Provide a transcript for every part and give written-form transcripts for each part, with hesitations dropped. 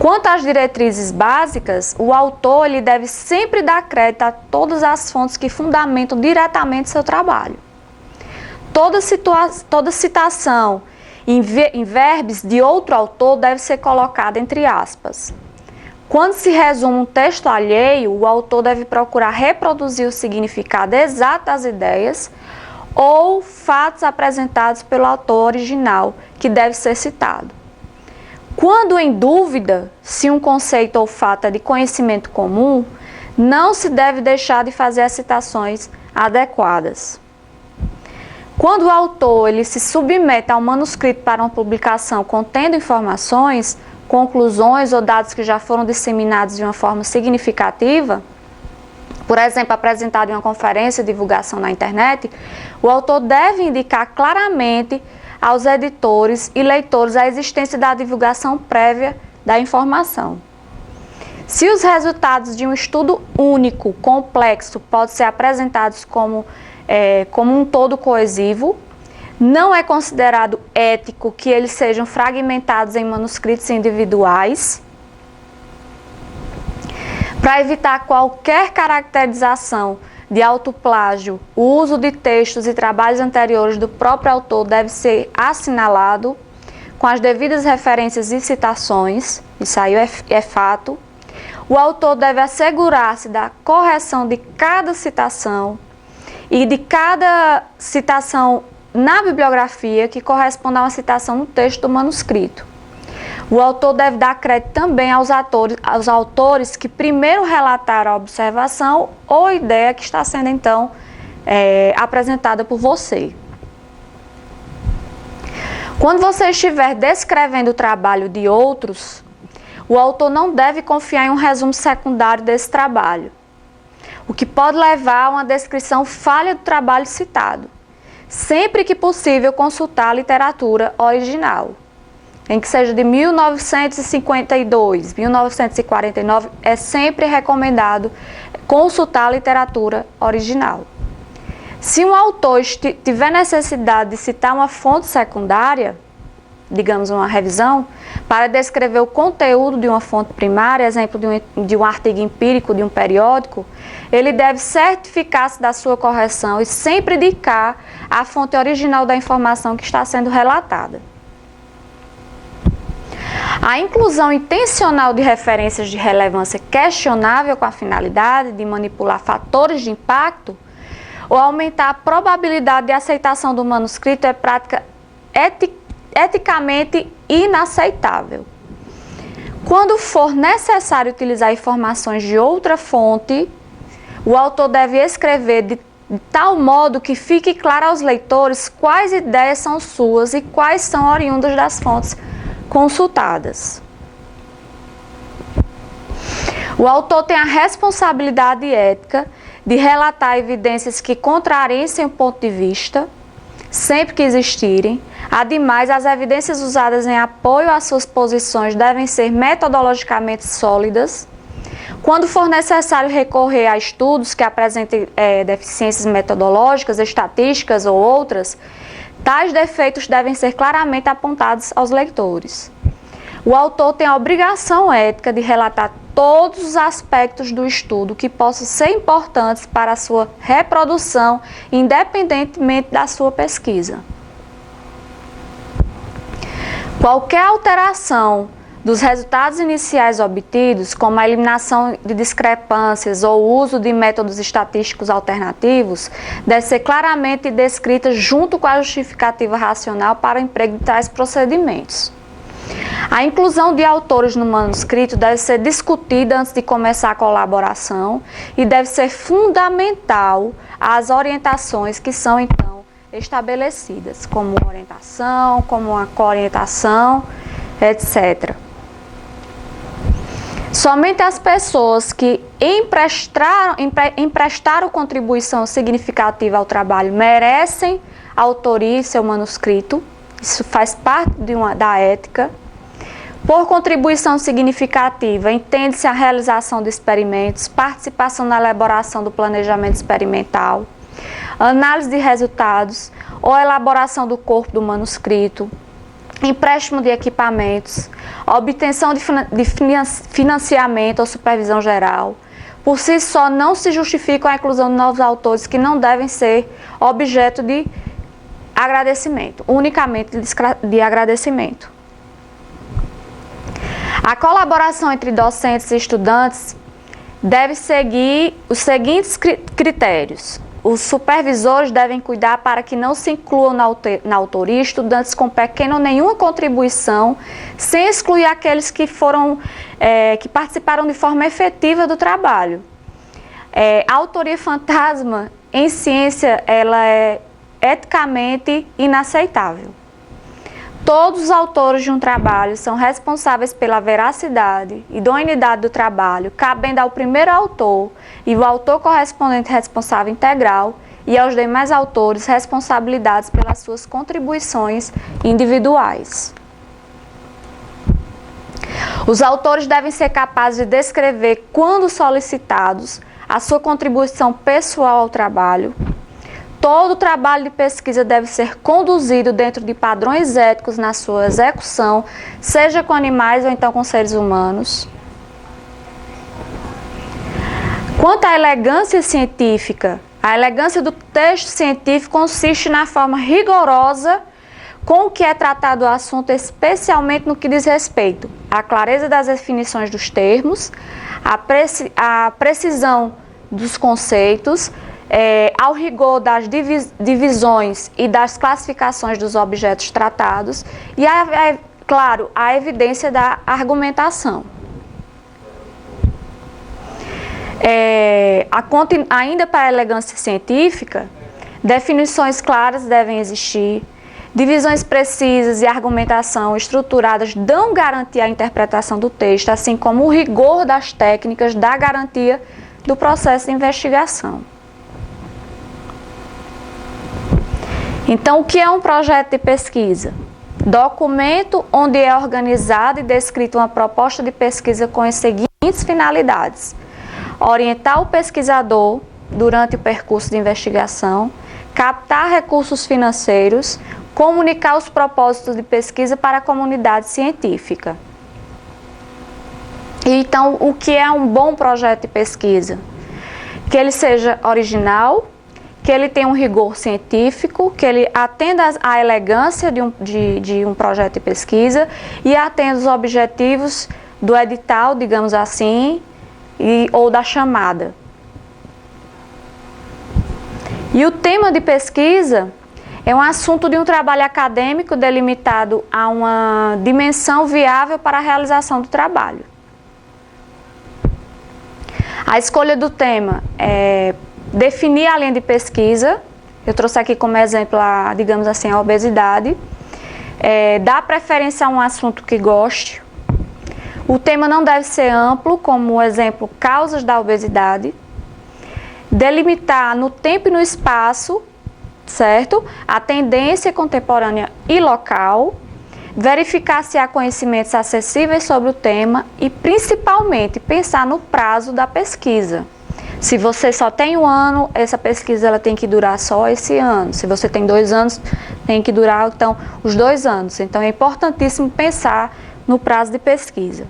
Quanto às diretrizes básicas, o autor ele deve sempre dar crédito a todas as fontes que fundamentam diretamente seu trabalho. Toda citação em verbos de outro autor deve ser colocada entre aspas. Quando se resume um texto alheio, o autor deve procurar reproduzir o significado exato das ideias ou fatos apresentados pelo autor original, que deve ser citado. Quando em dúvida se um conceito ou fato é de conhecimento comum, não se deve deixar de fazer as citações adequadas. Quando o autor ele se submete a um manuscrito para uma publicação contendo informações, conclusões ou dados que já foram disseminados de uma forma significativa, por exemplo, apresentado em uma conferência de divulgação na internet, o autor deve indicar claramente aos editores e leitores a existência da divulgação prévia da informação. Se os resultados de um estudo único, complexo, podem ser apresentados como um todo coesivo, não é considerado ético que eles sejam fragmentados em manuscritos individuais. Para evitar qualquer caracterização de autoplágio, o uso de textos e trabalhos anteriores do próprio autor deve ser assinalado com as devidas referências e citações, isso aí é fato. O autor deve assegurar-se da correção de cada citação e de cada citação na bibliografia que corresponde a uma citação no texto do manuscrito. O autor deve dar crédito também aos autores que primeiro relataram a observação ou ideia que está sendo, então, apresentada por você. Quando você estiver descrevendo o trabalho de outros, o autor não deve confiar em um resumo secundário desse trabalho, o que pode levar a uma descrição falha do trabalho citado. Sempre que possível, consultar a literatura original. Em que seja de 1952, 1949, é sempre recomendado consultar a literatura original. Se um autor tiver necessidade de citar uma fonte secundária, digamos uma revisão, para descrever o conteúdo de uma fonte primária, exemplo de um artigo empírico de um periódico, ele deve certificar-se da sua correção e sempre indicar a fonte original da informação que está sendo relatada. A inclusão intencional de referências de relevância questionável com a finalidade de manipular fatores de impacto ou aumentar a probabilidade de aceitação do manuscrito é prática eticamente inaceitável. Quando for necessário utilizar informações de outra fonte, o autor deve escrever de tal modo que fique claro aos leitores quais ideias são suas e quais são oriundas das fontes consultadas. O autor tem a responsabilidade ética de relatar evidências que contrariem seu ponto de vista, sempre que existirem. Ademais, as evidências usadas em apoio às suas posições devem ser metodologicamente sólidas. Quando for necessário recorrer a estudos que apresentem deficiências metodológicas, estatísticas ou outras, tais defeitos devem ser claramente apontados aos leitores. O autor tem a obrigação ética de relatar todos os aspectos do estudo que possam ser importantes para a sua reprodução, independentemente da sua pesquisa. Qualquer alteração dos resultados iniciais obtidos, como a eliminação de discrepâncias ou o uso de métodos estatísticos alternativos, deve ser claramente descrita junto com a justificativa racional para o emprego de tais procedimentos. A inclusão de autores no manuscrito deve ser discutida antes de começar a colaboração e deve ser fundamental às orientações que são, então, estabelecidas, como uma orientação, como uma coorientação, etc. Somente as pessoas que emprestaram contribuição significativa ao trabalho merecem autoria em seu manuscrito. Isso faz parte da ética. Por contribuição significativa, entende-se a realização de experimentos, participação na elaboração do planejamento experimental, análise de resultados ou elaboração do corpo do manuscrito, empréstimo de equipamentos, obtenção de financiamento ou supervisão geral, por si só não se justificam a inclusão de novos autores que não devem ser objeto de agradecimento, unicamente de agradecimento. A colaboração entre docentes e estudantes deve seguir os seguintes critérios. Os supervisores devem cuidar para que não se incluam na autoria estudantes com pequena ou nenhuma contribuição, sem excluir aqueles que que participaram de forma efetiva do trabalho. A autoria fantasma em ciência ela é eticamente inaceitável. Todos os autores de um trabalho são responsáveis pela veracidade e idoneidade do trabalho, cabendo ao primeiro autor e o autor correspondente responsável integral e aos demais autores responsabilidades pelas suas contribuições individuais. Os autores devem ser capazes de descrever, quando solicitados, a sua contribuição pessoal ao trabalho. Todo trabalho de pesquisa deve ser conduzido dentro de padrões éticos na sua execução, seja com animais ou então com seres humanos. Quanto à elegância científica, a elegância do texto científico consiste na forma rigorosa com que é tratado o assunto, especialmente no que diz respeito à clareza das definições dos termos, à precisão dos conceitos, ao rigor das divisões e das classificações dos objetos tratados e, claro, a evidência da argumentação. Ainda para a elegância científica, definições claras devem existir, divisões precisas e argumentação estruturadas dão garantia à interpretação do texto, assim como o rigor das técnicas dá garantia do processo de investigação. Então, o que é um projeto de pesquisa? Documento onde é organizada e descrita uma proposta de pesquisa com as seguintes finalidades: orientar o pesquisador durante o percurso de investigação, captar recursos financeiros, comunicar os propósitos de pesquisa para a comunidade científica. Então, o que é um bom projeto de pesquisa? Que ele seja original, que ele tenha um rigor científico, que ele atenda à elegância de um projeto de pesquisa e atenda os objetivos do edital, digamos assim, ou da chamada. E o tema de pesquisa é um assunto de um trabalho acadêmico delimitado a uma dimensão viável para a realização do trabalho. A escolha do tema é definir a linha de pesquisa. Eu trouxe aqui como exemplo, digamos assim, a obesidade. Dar preferência a um assunto que goste. O tema não deve ser amplo, como exemplo, causas da obesidade. Delimitar no tempo e no espaço, certo? A tendência contemporânea e local. Verificar se há conhecimentos acessíveis sobre o tema e, principalmente, pensar no prazo da pesquisa. Se você só tem um ano, essa pesquisa ela tem que durar só esse ano. Se você tem 2 anos, tem que durar, então, os 2 anos. Então, é importantíssimo pensar no prazo de pesquisa.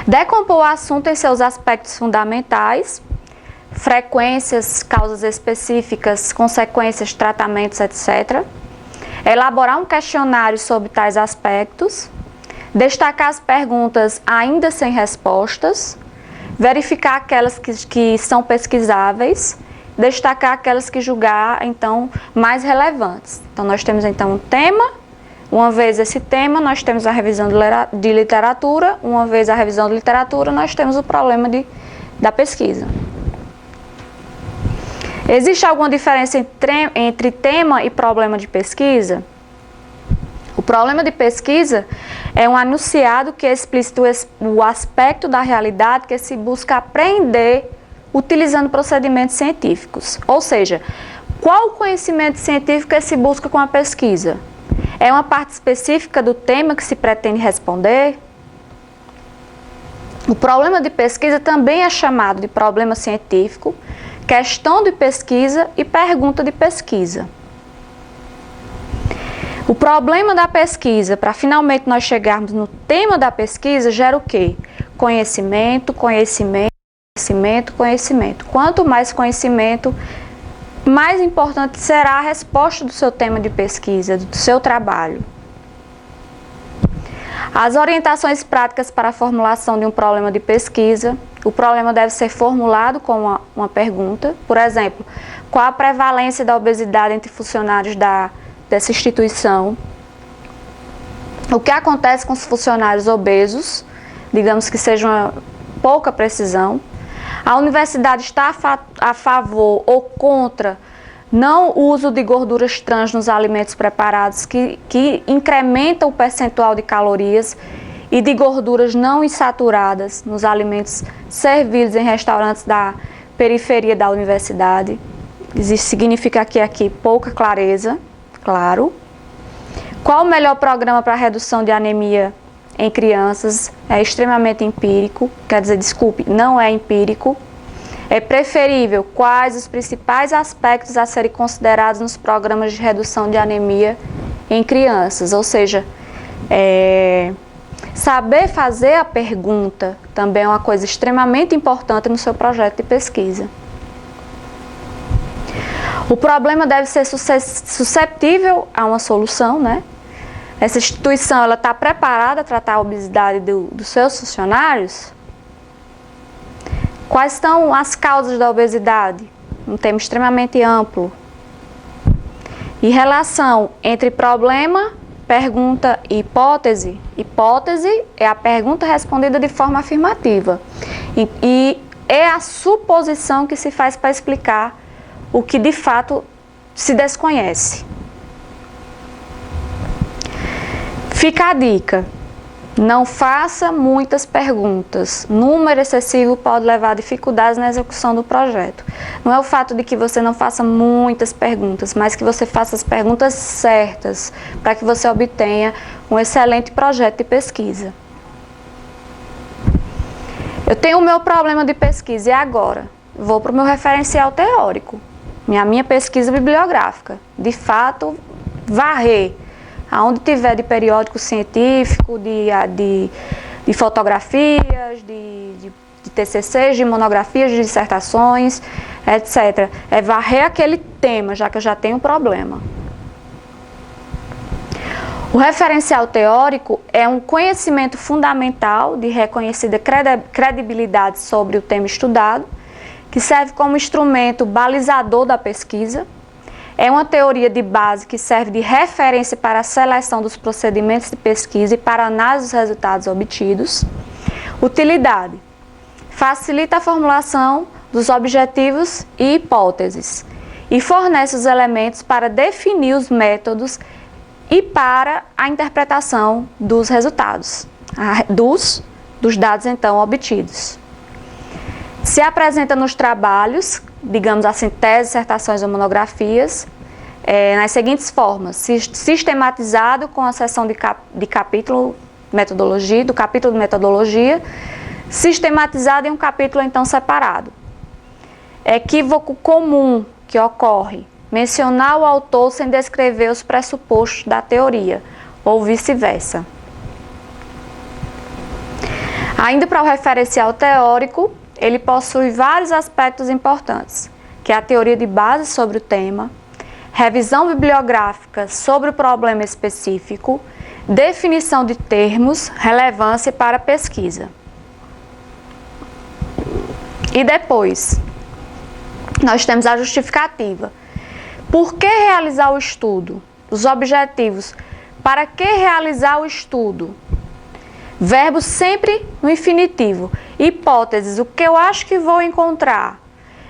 Decompor o assunto em seus aspectos fundamentais, frequências, causas específicas, consequências, tratamentos, etc. Elaborar um questionário sobre tais aspectos. Destacar as perguntas ainda sem respostas. Verificar aquelas que são pesquisáveis, destacar aquelas que julgar, então, mais relevantes. Então, nós temos, então, um tema. Uma vez esse tema, nós temos a revisão de literatura. Uma vez a revisão de literatura, nós temos o problema da pesquisa. Existe alguma diferença entre tema e problema de pesquisa? O problema de pesquisa é um enunciado que explicita o aspecto da realidade que se busca apreender utilizando procedimentos científicos. Ou seja, qual o conhecimento científico que se busca com a pesquisa? É uma parte específica do tema que se pretende responder? O problema de pesquisa também é chamado de problema científico, questão de pesquisa e pergunta de pesquisa. O problema da pesquisa, para finalmente nós chegarmos no tema da pesquisa, gera o quê? Conhecimento, conhecimento, conhecimento, conhecimento. Quanto mais conhecimento, mais importante será a resposta do seu tema de pesquisa, do seu trabalho. As orientações práticas para a formulação de um problema de pesquisa. O problema deve ser formulado com uma pergunta. Por exemplo, qual a prevalência da obesidade entre funcionários dessa instituição? O que acontece com os funcionários obesos? Digamos que seja uma pouca precisão. A universidade está a favor ou contra não o uso de gorduras trans nos alimentos preparados que incrementa o percentual de calorias e de gorduras não insaturadas nos alimentos servidos em restaurantes da periferia da universidade. Isso significa que aqui pouca clareza, claro. Qual o melhor programa para a redução de anemia em crianças? É extremamente empírico, quer dizer, desculpe, não é empírico. É preferível quais os principais aspectos a serem considerados nos programas de redução de anemia em crianças, ou seja, saber fazer a pergunta também é uma coisa extremamente importante no seu projeto de pesquisa. O problema deve ser susceptível a uma solução, né? Essa instituição está preparada a tratar a obesidade dos seus funcionários? Quais são as causas da obesidade? Um tema extremamente amplo. E relação entre problema, pergunta e hipótese. Hipótese é a pergunta respondida de forma afirmativa. E é a suposição que se faz para explicar o que de fato se desconhece. Fica a dica. Não faça muitas perguntas. Número excessivo pode levar a dificuldades na execução do projeto. Não é o fato de que você não faça muitas perguntas, mas que você faça as perguntas certas para que você obtenha um excelente projeto de pesquisa. Eu tenho o meu problema de pesquisa e agora? Vou para o meu referencial teórico, minha pesquisa bibliográfica. De fato, varrer aonde tiver de periódico científico, de fotografias, de TCCs, de monografias, de dissertações, etc. É varrer aquele tema, já que eu já tenho um problema. O referencial teórico é um conhecimento fundamental de reconhecida credibilidade sobre o tema estudado, que serve como instrumento balizador da pesquisa. É uma teoria de base que serve de referência para a seleção dos procedimentos de pesquisa e para a análise dos resultados obtidos. Utilidade. Facilita a formulação dos objetivos e hipóteses e fornece os elementos para definir os métodos e para a interpretação dos resultados, dos dados então obtidos. Se apresenta nos trabalhos, digamos assim, teses, dissertações ou monografias, nas seguintes formas: sistematizado com a seção de capítulo metodologia, do capítulo de metodologia, sistematizado em um capítulo então separado. Equívoco comum que ocorre: mencionar o autor sem descrever os pressupostos da teoria, ou vice-versa. Ainda para o referencial teórico, ele possui vários aspectos importantes, que é a teoria de base sobre o tema, revisão bibliográfica sobre o problema específico, definição de termos, relevância para a pesquisa. E depois, nós temos a justificativa. Por que realizar o estudo? Os objetivos. Para que realizar o estudo? Verbo sempre no infinitivo. Hipóteses, o que eu acho que vou encontrar?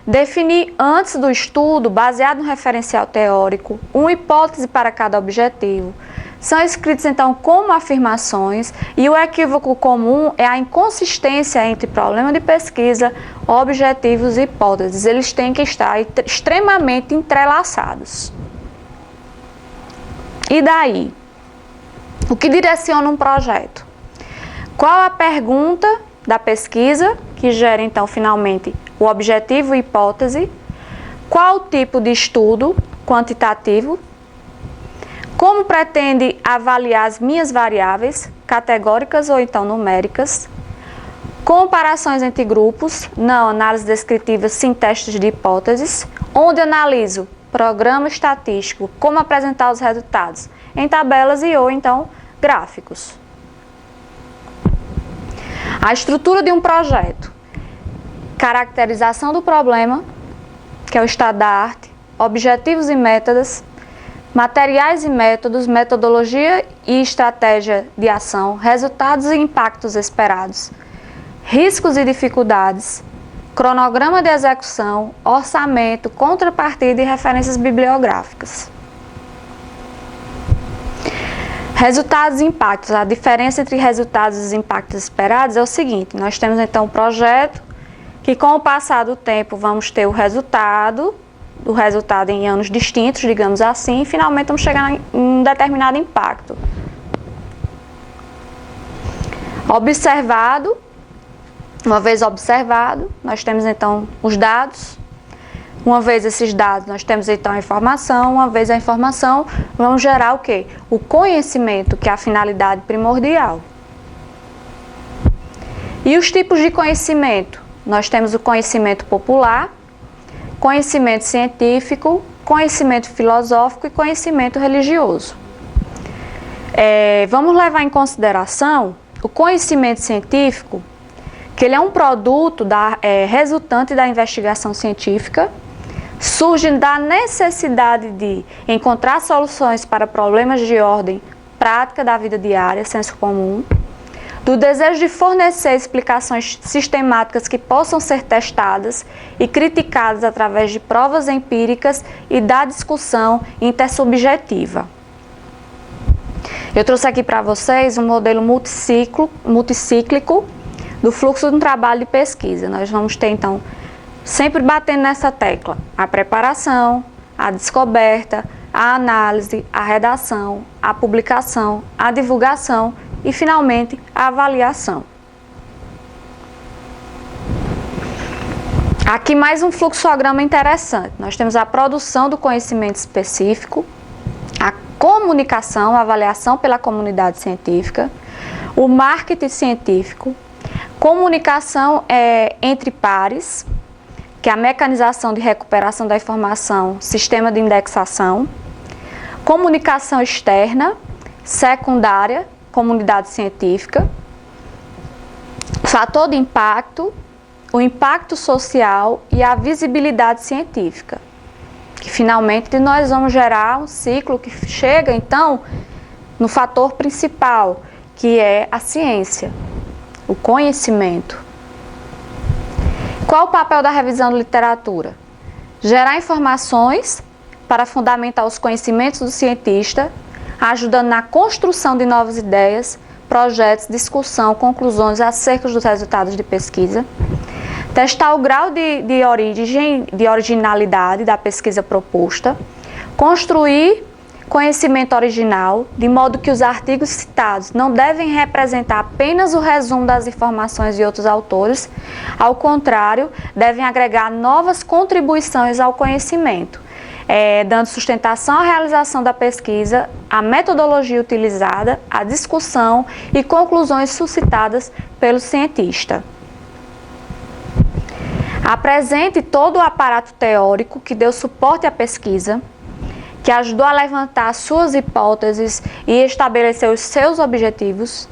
Definir antes do estudo, baseado no referencial teórico, uma hipótese para cada objetivo. São escritos então como afirmações e o equívoco comum é a inconsistência entre problema de pesquisa, objetivos e hipóteses. Eles têm que estar extremamente entrelaçados. E daí? O que direciona um projeto? Qual a pergunta da pesquisa, que gera então finalmente o objetivo e hipótese? Qual o tipo de estudo quantitativo? Como pretende avaliar as minhas variáveis, categóricas ou então numéricas? Comparações entre grupos, não análise descritiva, sim testes de hipóteses, onde analiso programa estatístico, como apresentar os resultados em tabelas e ou então gráficos. A estrutura de um projeto, caracterização do problema, que é o estado da arte, objetivos e métodos, materiais e métodos, metodologia e estratégia de ação, resultados e impactos esperados, riscos e dificuldades, cronograma de execução, orçamento, contrapartida e referências bibliográficas. Resultados e impactos. A diferença entre resultados e impactos esperados é o seguinte: nós temos então um projeto que, com o passar do tempo, vamos ter o resultado em anos distintos, digamos assim, e finalmente vamos chegar em um determinado impacto. Observado. Uma vez observado, nós temos então os dados. Uma vez esses dados, nós temos então a informação. Uma vez a informação, vamos gerar o quê? O conhecimento, que é a finalidade primordial. E os tipos de conhecimento? Nós temos o conhecimento popular, conhecimento científico, conhecimento filosófico e conhecimento religioso. Vamos levar em consideração o conhecimento científico, que ele é um produto resultante da investigação científica, surge da necessidade de encontrar soluções para problemas de ordem prática da vida diária, senso comum, do desejo de fornecer explicações sistemáticas que possam ser testadas e criticadas através de provas empíricas e da discussão intersubjetiva. Eu trouxe aqui para vocês um modelo multicíclico do fluxo de um trabalho de pesquisa. Nós vamos ter, então, sempre batendo nessa tecla, a preparação, a descoberta, a análise, a redação, a publicação, a divulgação e, finalmente, a avaliação. Aqui mais um fluxograma interessante. Nós temos a produção do conhecimento específico, a comunicação, a avaliação pela comunidade científica, o marketing científico, comunicação entre pares, que é a mecanização de recuperação da informação, sistema de indexação, comunicação externa, secundária, comunidade científica, fator de impacto, o impacto social e a visibilidade científica, que finalmente nós vamos gerar um ciclo que chega então no fator principal, que é a ciência, o conhecimento. Qual o papel da revisão de literatura? Gerar informações para fundamentar os conhecimentos do cientista, ajudando na construção de novas ideias, projetos, discussão, conclusões acerca dos resultados de pesquisa. Testar o grau de originalidade da pesquisa proposta. Construir conhecimento original, de modo que os artigos citados não devem representar apenas o resumo das informações de outros autores, ao contrário, devem agregar novas contribuições ao conhecimento, dando sustentação à realização da pesquisa, à metodologia utilizada, à discussão e conclusões suscitadas pelo cientista. Apresente todo o aparato teórico que deu suporte à pesquisa, que ajudou a levantar suas hipóteses e estabelecer os seus objetivos,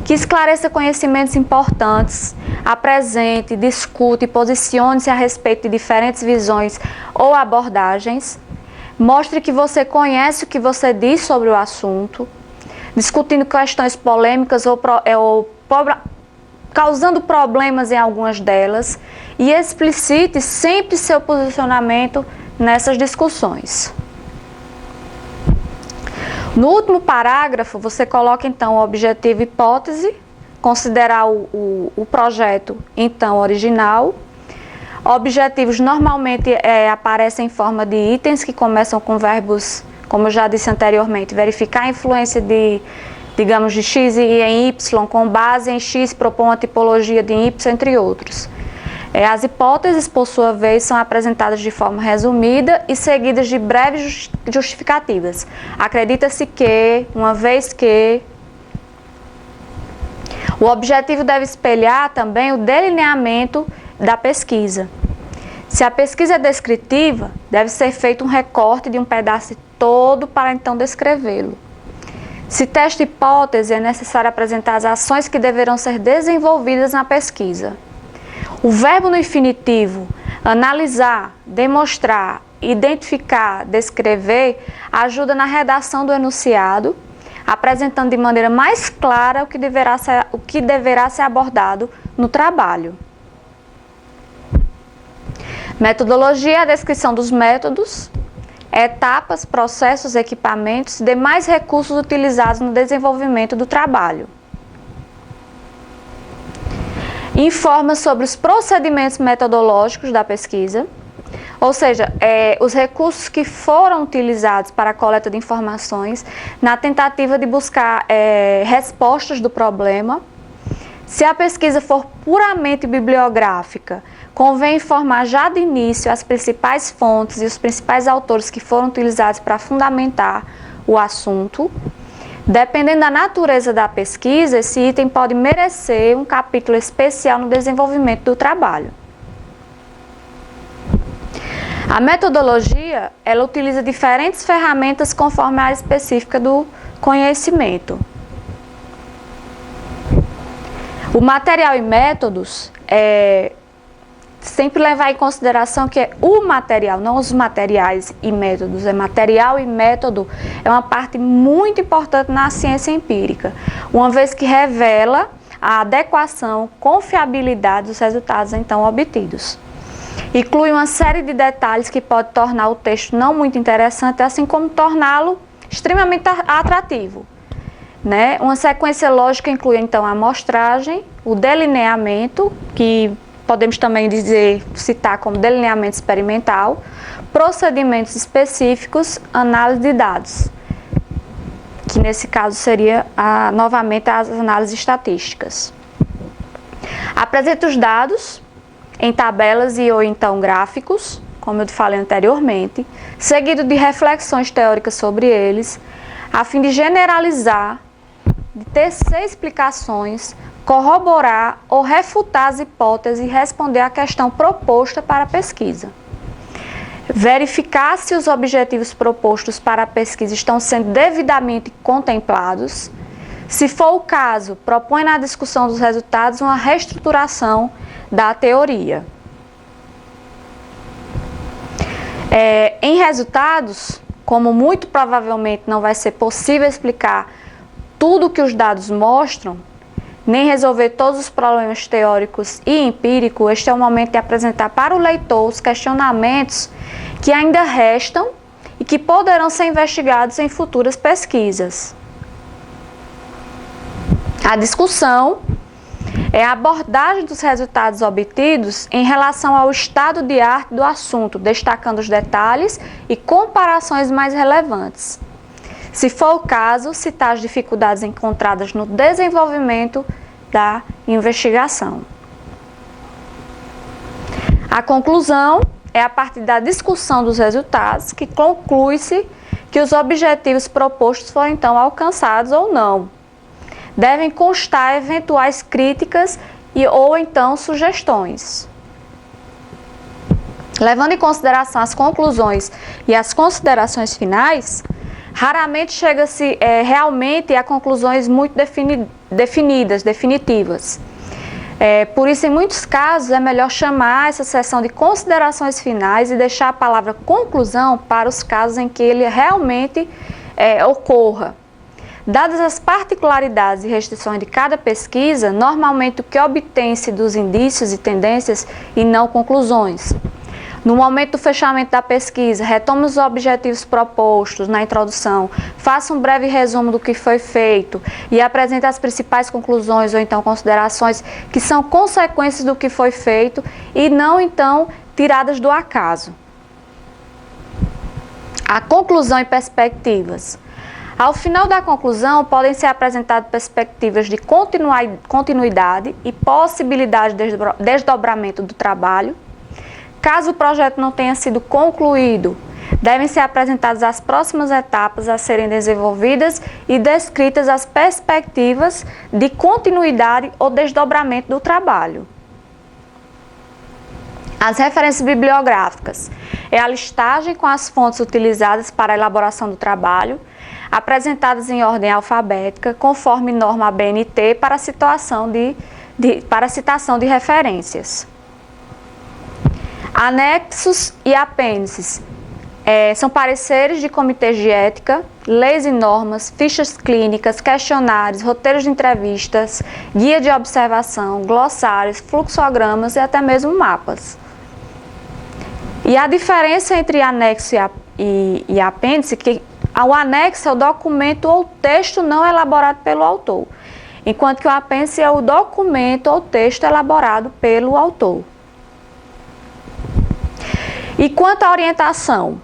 que esclareça conhecimentos importantes, apresente, discute e posicione-se a respeito de diferentes visões ou abordagens, mostre que você conhece o que você diz sobre o assunto, discutindo questões polêmicas ou causando problemas em algumas delas, e explicite sempre seu posicionamento nessas discussões. No último parágrafo, você coloca então o objetivo e hipótese, considerar o projeto então original. Objetivos normalmente aparecem em forma de itens que começam com verbos, como eu já disse anteriormente, verificar a influência de X e em Y, com base em X propor uma tipologia de Y, entre outros. As hipóteses, por sua vez, são apresentadas de forma resumida e seguidas de breves justificativas. Acredita-se que, uma vez que... O objetivo deve espelhar também o delineamento da pesquisa. Se a pesquisa é descritiva, deve ser feito um recorte de um pedaço todo para então descrevê-lo. Se testa hipótese, é necessário apresentar as ações que deverão ser desenvolvidas na pesquisa. O verbo no infinitivo, analisar, demonstrar, identificar, descrever, ajuda na redação do enunciado, apresentando de maneira mais clara o que deverá ser abordado no trabalho. Metodologia é a descrição dos métodos, etapas, processos, equipamentos e demais recursos utilizados no desenvolvimento do trabalho. Informa sobre os procedimentos metodológicos da pesquisa, ou seja, os recursos que foram utilizados para a coleta de informações na tentativa de buscar respostas do problema. Se a pesquisa for puramente bibliográfica, convém informar já de início as principais fontes e os principais autores que foram utilizados para fundamentar o assunto. Dependendo da natureza da pesquisa, esse item pode merecer um capítulo especial no desenvolvimento do trabalho. A metodologia, ela utiliza diferentes ferramentas conforme a área específica do conhecimento. O material e métodos sempre levar em consideração que é o material, não os materiais e métodos. Material e método é uma parte muito importante na ciência empírica, uma vez que revela a adequação, confiabilidade dos resultados então obtidos. Inclui uma série de detalhes que pode tornar o texto não muito interessante, assim como torná-lo extremamente atrativo. Uma sequência lógica inclui então a amostragem, o delineamento, que podemos também citar como delineamento experimental, procedimentos específicos, análise de dados, que nesse caso seria novamente as análises estatísticas. Apresenta os dados em tabelas ou então gráficos, como eu falei anteriormente, seguido de reflexões teóricas sobre eles, a fim de generalizar, de tecer explicações, corroborar ou refutar as hipóteses e responder à questão proposta para a pesquisa. Verificar se os objetivos propostos para a pesquisa estão sendo devidamente contemplados. Se for o caso, propõe na discussão dos resultados uma reestruturação da teoria. Em resultados, como muito provavelmente não vai ser possível explicar tudo o que os dados mostram, nem resolver todos os problemas teóricos e empíricos, este é o momento de apresentar para o leitor os questionamentos que ainda restam e que poderão ser investigados em futuras pesquisas. A discussão é a abordagem dos resultados obtidos em relação ao estado de arte do assunto, destacando os detalhes e comparações mais relevantes. Se for o caso, citar as dificuldades encontradas no desenvolvimento da investigação. A conclusão é a partir da discussão dos resultados que conclui-se que os objetivos propostos foram então alcançados ou não. Devem constar eventuais críticas ou então sugestões. Levando em consideração as conclusões e as considerações finais, raramente chega-se realmente a conclusões muito definitivas. Por isso, em muitos casos, é melhor chamar essa seção de considerações finais e deixar a palavra conclusão para os casos em que ele realmente ocorra. Dadas as particularidades e restrições de cada pesquisa, normalmente o que obtém-se dos indícios e tendências e não conclusões. No momento do fechamento da pesquisa, retome os objetivos propostos na introdução, faça um breve resumo do que foi feito e apresente as principais conclusões ou então considerações que são consequências do que foi feito e não então tiradas do acaso. A conclusão e perspectivas. Ao final da conclusão, podem ser apresentadas perspectivas de continuidade e possibilidade de desdobramento do trabalho. Caso o projeto não tenha sido concluído, devem ser apresentadas as próximas etapas a serem desenvolvidas e descritas as perspectivas de continuidade ou desdobramento do trabalho. As referências bibliográficas é a listagem com as fontes utilizadas para a elaboração do trabalho, apresentadas em ordem alfabética, conforme norma ABNT para a citação de referências. Anexos e apêndices são pareceres de comitês de ética, leis e normas, fichas clínicas, questionários, roteiros de entrevistas, guia de observação, glossários, fluxogramas e até mesmo mapas. E a diferença entre anexo e apêndice, que o anexo é o documento ou texto não elaborado pelo autor, enquanto que o apêndice é o documento ou texto elaborado pelo autor. E quanto à orientação?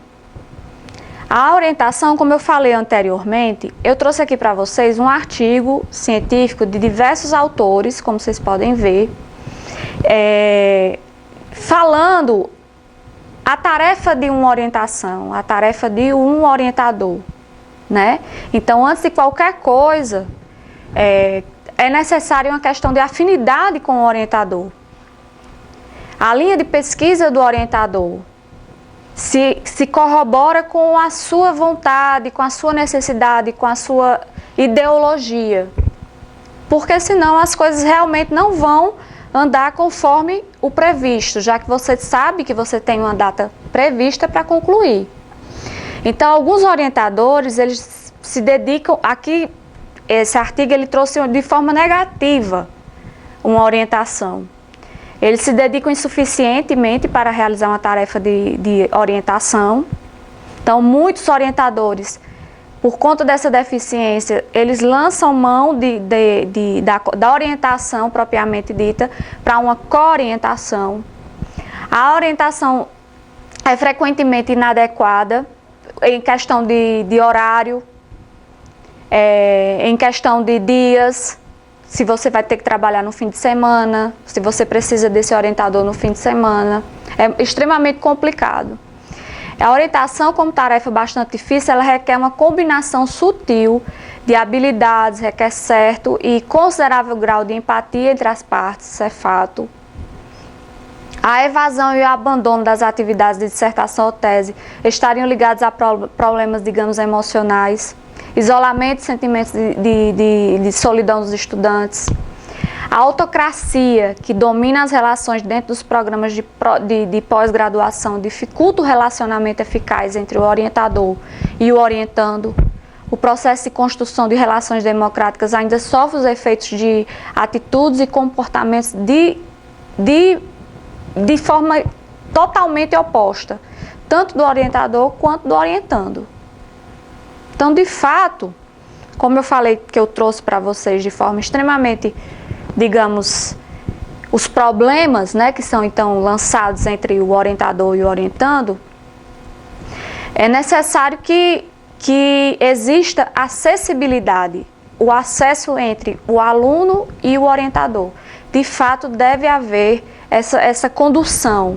A orientação, como eu falei anteriormente, eu trouxe aqui para vocês um artigo científico de diversos autores, como vocês podem ver, falando a tarefa de uma orientação, a tarefa de um orientador, né? Então, antes de qualquer coisa, é necessária uma questão de afinidade com o orientador. A linha de pesquisa do orientador se corrobora com a sua vontade, com a sua necessidade, com a sua ideologia. Porque senão as coisas realmente não vão andar conforme o previsto, já que você sabe que você tem uma data prevista para concluir. Então, alguns orientadores, eles se dedicam, aqui, esse artigo ele trouxe de forma negativa uma orientação. Eles se dedicam insuficientemente para realizar uma tarefa de orientação. Então, muitos orientadores, por conta dessa deficiência, eles lançam mão da orientação propriamente dita para uma co-orientação. A orientação é frequentemente inadequada em questão de horário, em questão de dias, se você vai ter que trabalhar no fim de semana, se você precisa desse orientador no fim de semana. É extremamente complicado. A orientação, como tarefa bastante difícil, ela requer uma combinação sutil de habilidades, requer certo e considerável grau de empatia entre as partes, isso é fato. A evasão e o abandono das atividades de dissertação ou tese estariam ligados a problemas, digamos, emocionais, isolamento e sentimentos de solidão dos estudantes. A autocracia, que domina as relações dentro dos programas de pós-graduação, dificulta o relacionamento eficaz entre o orientador e o orientando. O processo de construção de relações democráticas ainda sofre os efeitos de atitudes e comportamentos de forma totalmente oposta, tanto do orientador quanto do orientando. Então, de fato, como eu falei que eu trouxe para vocês de forma extremamente, digamos, os problemas, né, que são então lançados entre o orientador e o orientando, é necessário que exista acessibilidade, o acesso entre o aluno e o orientador. De fato, deve haver essa condução,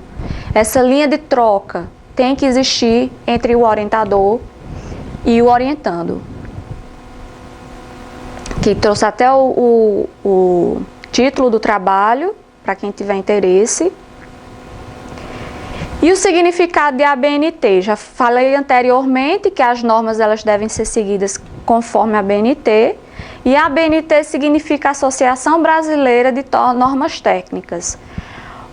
essa linha de troca tem que existir entre o orientador e o orientando. Que trouxe até o título do trabalho, para quem tiver interesse. E o significado de ABNT. Já falei anteriormente que as normas elas devem ser seguidas conforme a ABNT. E a ABNT significa Associação Brasileira de Normas Técnicas.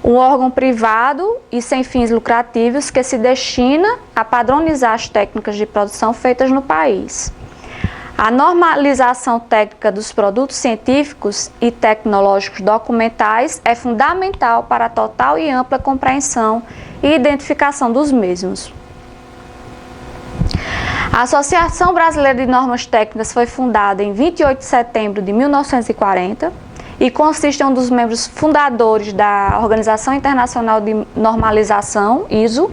Um órgão privado e sem fins lucrativos que se destina a padronizar as técnicas de produção feitas no país. A normalização técnica dos produtos científicos e tecnológicos documentais é fundamental para a total e ampla compreensão e identificação dos mesmos. A Associação Brasileira de Normas Técnicas foi fundada em 28 de setembro de 1940 e consiste em um dos membros fundadores da Organização Internacional de Normalização, ISO,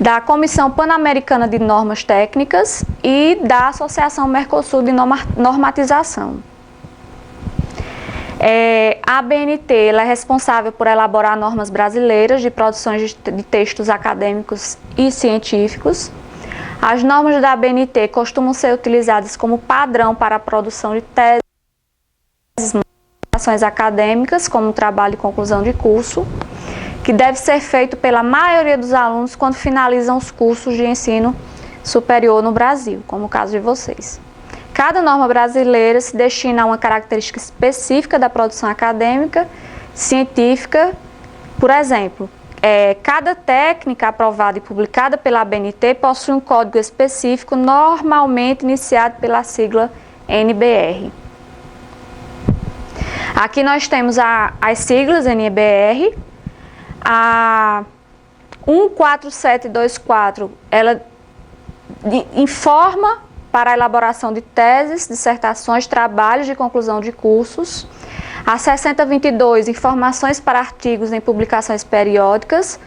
da Comissão Pan-Americana de Normas Técnicas e da Associação Mercosul de Normatização. A ABNT ela é responsável por elaborar normas brasileiras de produções de textos acadêmicos e científicos. As normas da ABNT costumam ser utilizadas como padrão para a produção de teses, ações acadêmicas, como trabalho e conclusão de curso, que deve ser feito pela maioria dos alunos quando finalizam os cursos de ensino superior no Brasil, como o caso de vocês. Cada norma brasileira se destina a uma característica específica da produção acadêmica, científica. Por exemplo, cada técnica aprovada e publicada pela ABNT possui um código específico, normalmente iniciado pela sigla NBR. Aqui nós temos as siglas NBR. A 14724, ela informa para a elaboração de teses, dissertações, trabalhos de conclusão de cursos. A 6022, informações para artigos em publicações periódicas,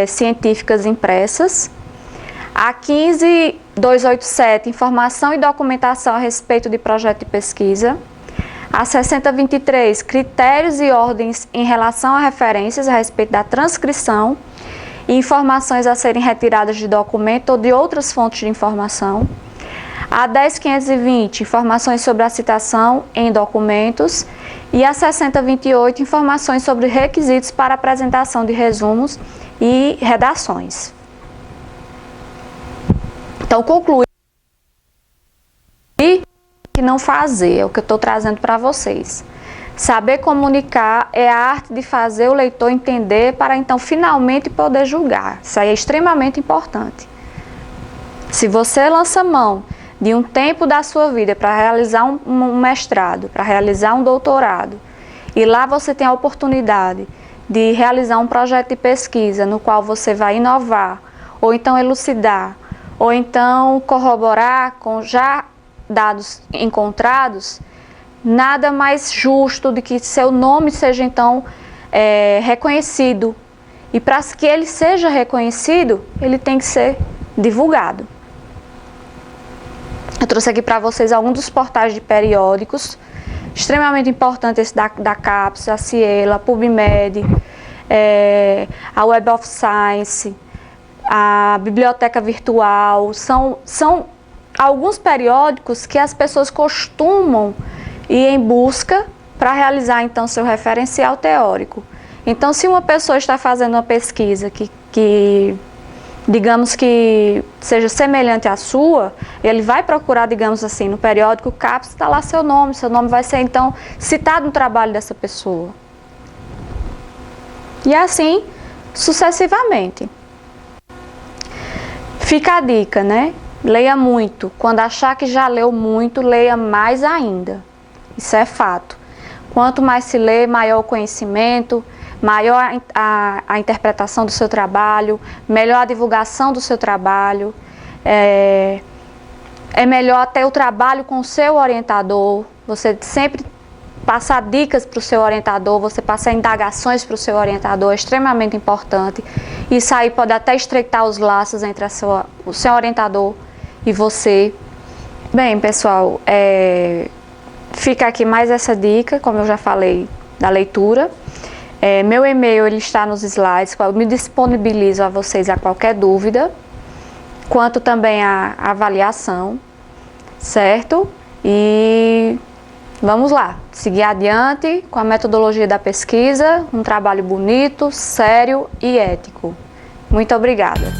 científicas impressas. A 15287, informação e documentação a respeito de projeto de pesquisa. A 6023, critérios e ordens em relação a referências a respeito da transcrição e informações a serem retiradas de documento ou de outras fontes de informação. A 10520, informações sobre a citação em documentos. E a 6028, informações sobre requisitos para apresentação de resumos e redações. Então, conclui que não fazer, é o que eu estou trazendo para vocês. Saber comunicar é a arte de fazer o leitor entender para então finalmente poder julgar. Isso aí é extremamente importante. Se você lança mão de um tempo da sua vida para realizar um mestrado, para realizar um doutorado, e lá você tem a oportunidade de realizar um projeto de pesquisa no qual você vai inovar, ou então elucidar, ou então corroborar com já dados encontrados, nada mais justo do que seu nome seja então reconhecido. E para que ele seja reconhecido, ele tem que ser divulgado. Eu trouxe aqui para vocês alguns dos portais de periódicos, extremamente importantes, esse da CAPES, a Cielo, a PubMed, a Web of Science, a Biblioteca Virtual. São alguns periódicos que as pessoas costumam ir em busca para realizar então seu referencial teórico. Então, se uma pessoa está fazendo uma pesquisa que digamos que seja semelhante à sua, ele vai procurar, digamos assim, no periódico CAPES, está lá seu nome vai ser então citado no trabalho dessa pessoa. E assim sucessivamente. Fica a dica, né? Leia muito. Quando achar que já leu muito, leia mais ainda. Isso é fato. Quanto mais se lê, maior o conhecimento, maior a interpretação do seu trabalho, melhor a divulgação do seu trabalho, é melhor até o trabalho com o seu orientador, você sempre passar dicas para o seu orientador, você passar indagações para o seu orientador, é extremamente importante. Isso aí pode até estreitar os laços entre o seu orientador e você. Bem, pessoal, fica aqui mais essa dica, como eu já falei, da leitura. Meu e-mail ele está nos slides, eu me disponibilizo a vocês a qualquer dúvida, quanto também a avaliação, certo? E vamos lá, seguir adiante com a metodologia da pesquisa, um trabalho bonito, sério e ético. Muito obrigada.